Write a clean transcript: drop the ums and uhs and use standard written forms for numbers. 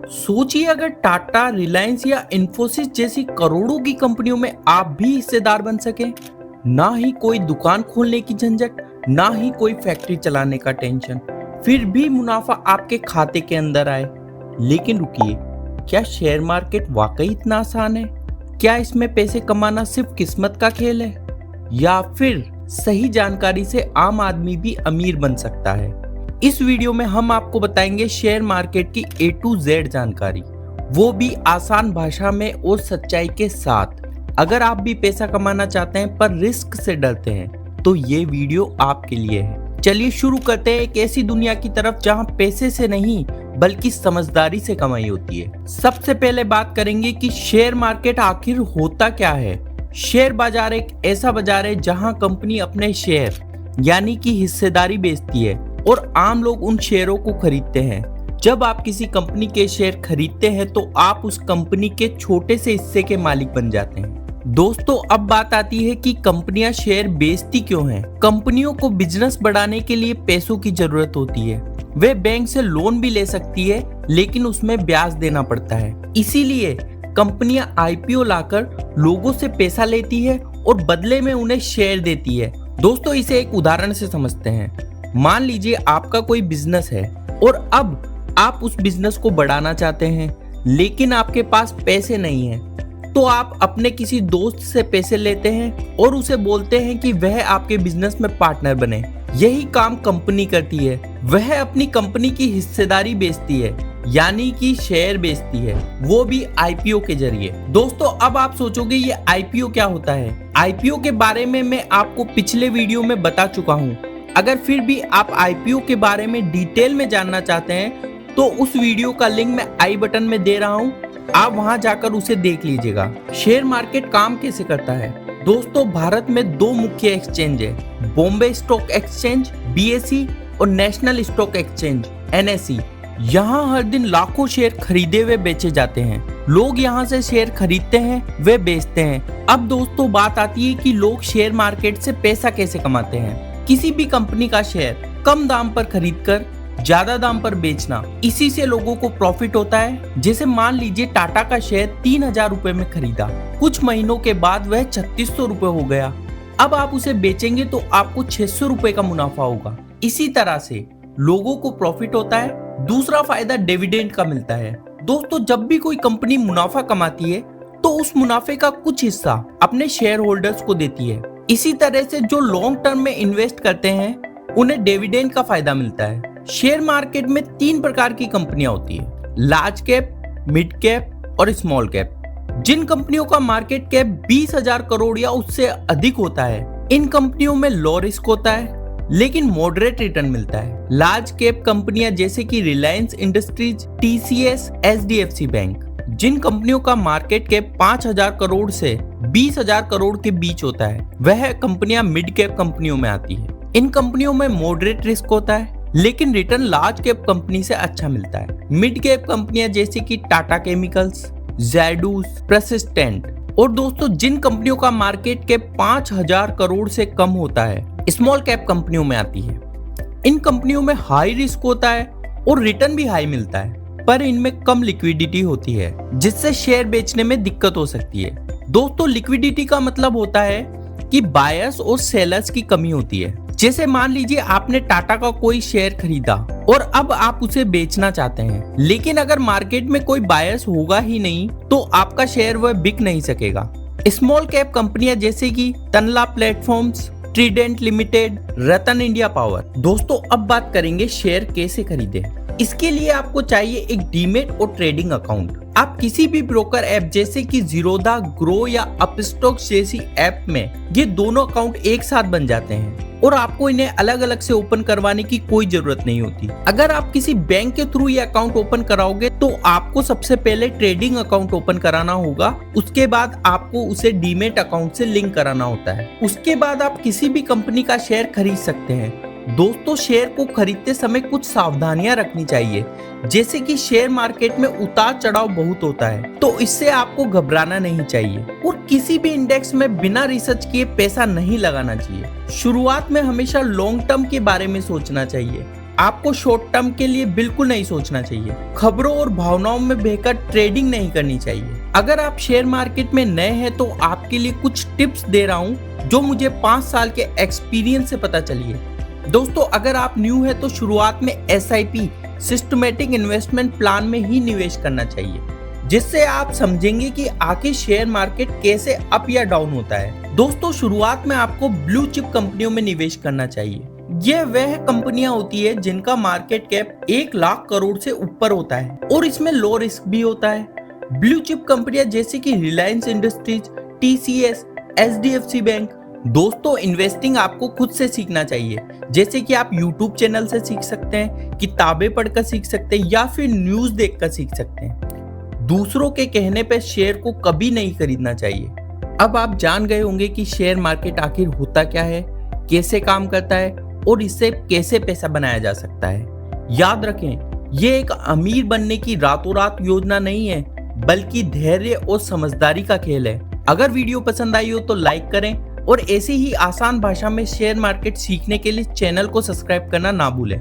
सोचिए अगर टाटा, रिलायंस या इन्फोसिस जैसी करोड़ों की कंपनियों में आप भी हिस्सेदार बन सके। ना ही कोई दुकान खोलने की झंझट, ना ही कोई फैक्ट्री चलाने का टेंशन, फिर भी मुनाफा आपके खाते के अंदर आए। लेकिन रुकिए, क्या शेयर मार्केट वाकई इतना आसान है? क्या इसमें पैसे कमाना सिर्फ किस्मत का खेल है, या फिर सही जानकारी से आम आदमी भी अमीर बन सकता है? इस वीडियो में हम आपको बताएंगे शेयर मार्केट की A to Z जानकारी, वो भी आसान भाषा में और सच्चाई के साथ। अगर आप भी पैसा कमाना चाहते हैं पर रिस्क से डरते हैं तो ये वीडियो आपके लिए है। चलिए शुरू करते हैं एक ऐसी दुनिया की तरफ जहां पैसे से नहीं बल्कि समझदारी से कमाई होती है। सबसे पहले बात करेंगे कि शेयर मार्केट आखिर होता क्या है। शेयर बाजार एक ऐसा बाजार है जहां कंपनी अपने शेयर यानी कि हिस्सेदारी बेचती है और आम लोग उन शेयरों को खरीदते हैं। जब आप किसी कंपनी के शेयर खरीदते हैं तो आप उस कंपनी के छोटे से हिस्से के मालिक बन जाते हैं। दोस्तों, अब बात आती है कि कंपनियां शेयर बेचती क्यों हैं। कंपनियों को बिजनेस बढ़ाने के लिए पैसों की जरूरत होती है। वे बैंक से लोन भी ले सकती है, लेकिन उसमें ब्याज देना पड़ता है। इसीलिए कंपनियां IPO लाकर लोगों से पैसा लेती है और बदले में उन्हें शेयर देती है। दोस्तों, इसे एक उदाहरण से समझते हैं। मान लीजिए आपका कोई बिजनेस है और अब आप उस बिजनेस को बढ़ाना चाहते हैं, लेकिन आपके पास पैसे नहीं हैं। तो आप अपने किसी दोस्त से पैसे लेते हैं और उसे बोलते हैं कि वह आपके बिजनेस में पार्टनर बने। यही काम कंपनी करती है। वह अपनी कंपनी की हिस्सेदारी बेचती है, यानी कि शेयर बेचती है, वो भी IPO के जरिए। दोस्तों, अब आप सोचोगे ये IPO क्या होता है। IPO के बारे में मैं आपको पिछले वीडियो में बता चुका हूँ। अगर फिर भी आप IPO के बारे में डिटेल में जानना चाहते हैं तो उस वीडियो का लिंक मैं आई बटन में दे रहा हूं, आप वहां जाकर उसे देख लीजिएगा। शेयर मार्केट काम कैसे करता है? दोस्तों, भारत में दो मुख्य एक्सचेंज है, बॉम्बे स्टॉक एक्सचेंज BSE और नेशनल स्टॉक एक्सचेंज NSE। यहाँ हर दिन लाखों शेयर खरीदे हुए बेचे जाते हैं। लोग यहाँ से शेयर खरीदते हैं, वे बेचते हैं। अब दोस्तों, बात आती है कि लोग शेयर मार्केट से पैसा कैसे कमाते हैं। किसी भी कंपनी का शेयर कम दाम पर खरीदकर ज्यादा दाम पर बेचना, इसी से लोगों को प्रॉफिट होता है। जैसे मान लीजिए टाटा का शेयर 3000 रुपए में खरीदा, कुछ महीनों के बाद वह 3600 रुपए हो गया। अब आप उसे बेचेंगे तो आपको 600 रुपए का मुनाफा होगा। इसी तरह से लोगों को प्रॉफिट होता है। दूसरा फायदा डिविडेंड का मिलता है। दोस्तों, जब भी कोई कंपनी मुनाफा कमाती है तो उस मुनाफे का कुछ हिस्सा अपने शेयर होल्डर्स को देती है। इसी तरह से जो लॉन्ग टर्म में इन्वेस्ट करते हैं उन्हें डिविडेंड का फायदा मिलता है। शेयर मार्केट में 3 प्रकार की कंपनियां होती है, लार्ज कैप, मिड कैप और स्मॉल कैप। जिन कंपनियों का मार्केट कैप 20,000 करोड़ या उससे अधिक होता है, इन कंपनियों में लो रिस्क होता है लेकिन मॉडरेट रिटर्न मिलता है। लार्ज कैप कंपनियां जैसे कि Reliance Industries, TCS, HDFC bank. जिन कंपनियों का मार्केट कैप 5,000 करोड़ से 20,000 करोड़ के बीच होता है, वह कंपनियां मिड कैप कंपनियों में आती है। इन कंपनियों में मॉडरेट रिस्क होता है लेकिन रिटर्न लार्ज कैप कंपनी से अच्छा मिलता है। मिड कैप कंपनियां जैसे कि टाटा केमिकल्स, ज़ायडस, परसिस्टेंट। और दोस्तों, जिन कंपनियों का मार्केट कैप 5,000 करोड़ से कम होता है, स्मॉल कैप कंपनियों में आती है। इन कंपनियों में हाई रिस्क होता है और रिटर्न भी हाई मिलता है, पर इनमें कम लिक्विडिटी होती है जिससे शेयर बेचने में दिक्कत हो सकती है। दोस्तों, लिक्विडिटी का मतलब होता है कि बायर्स और सेलर्स की कमी होती है। जैसे मान लीजिए आपने टाटा का कोई शेयर खरीदा और अब आप उसे बेचना चाहते हैं, लेकिन अगर मार्केट में कोई बायर्स होगा ही नहीं तो आपका शेयर वह बिक नहीं सकेगा। स्मॉल कैप कंपनियां जैसे कि तनला प्लेटफॉर्म्स, ट्रीडेंट लिमिटेड, रतन इंडिया पावर। दोस्तों, अब बात करेंगे शेयर कैसे खरीदे। इसके लिए आपको चाहिए एक डीमेट और ट्रेडिंग अकाउंट। आप किसी भी ब्रोकर ऐप जैसे कि ज़ीरोधा, ग्रो या अपस्टॉक जैसी ऐप में ये दोनों अकाउंट एक साथ बन जाते हैं और आपको इन्हें अलग अलग से ओपन करवाने की कोई जरूरत नहीं होती। अगर आप किसी बैंक के थ्रू ये अकाउंट ओपन कराओगे तो आपको सबसे पहले ट्रेडिंग अकाउंट ओपन कराना होगा। उसके बाद आपको उसे डीमेट अकाउंट से लिंक कराना होता है। उसके बाद आप किसी भी कंपनी का शेयर खरीद सकते हैं। दोस्तों, शेयर को खरीदते समय कुछ सावधानियां रखनी चाहिए, जैसे कि शेयर मार्केट में उतार चढ़ाव बहुत होता है, तो इससे आपको घबराना नहीं चाहिए और किसी भी इंडेक्स में बिना रिसर्च किए पैसा नहीं लगाना चाहिए। शुरुआत में हमेशा लॉन्ग टर्म के बारे में सोचना चाहिए। आपको शॉर्ट टर्म के लिए बिल्कुल नहीं सोचना चाहिए। खबरों और भावनाओं में बहकर ट्रेडिंग नहीं करनी चाहिए। अगर आप शेयर मार्केट में नए हैं तो आपके लिए कुछ टिप्स दे रहा हूं जो मुझे 5 साल के एक्सपीरियंस से पता चली है। दोस्तों, अगर आप न्यू है तो शुरुआत में SIP सिस्टमैटिक इन्वेस्टमेंट प्लान में ही निवेश करना चाहिए, जिससे आप समझेंगे कि आखिर शेयर मार्केट कैसे अप या डाउन होता है। दोस्तों, शुरुआत में आपको ब्लू चिप कंपनियों में निवेश करना चाहिए। ये वह कंपनियां होती है जिनका मार्केट कैप 1 लाख करोड़ से ऊपर होता है और इसमें लो रिस्क भी होता है। ब्लू चिप कंपनियां जैसे कि Reliance Industries, TCS, HDFC bank. दोस्तों, इन्वेस्टिंग आपको खुद से सीखना चाहिए, जैसे कि आप YouTube चैनल से सीख सकते हैं, किताबें पढ़कर सीख सकते हैं या फिर न्यूज देखकर सीख सकते हैं। दूसरों के कहने पर शेयर को कभी नहीं खरीदना चाहिए। अब आप जान गए होंगे कि शेयर मार्केट आखिर होता क्या है, कैसे काम करता है और इससे कैसे पैसा बनाया जा सकता है। याद रखें, ये एक अमीर बनने की रातों रात योजना नहीं है, बल्कि धैर्य और समझदारी का खेल है। अगर वीडियो पसंद आई हो तो लाइक करें और ऐसी ही आसान भाषा में शेयर मार्केट सीखने के लिए चैनल को सब्सक्राइब करना ना भूलें।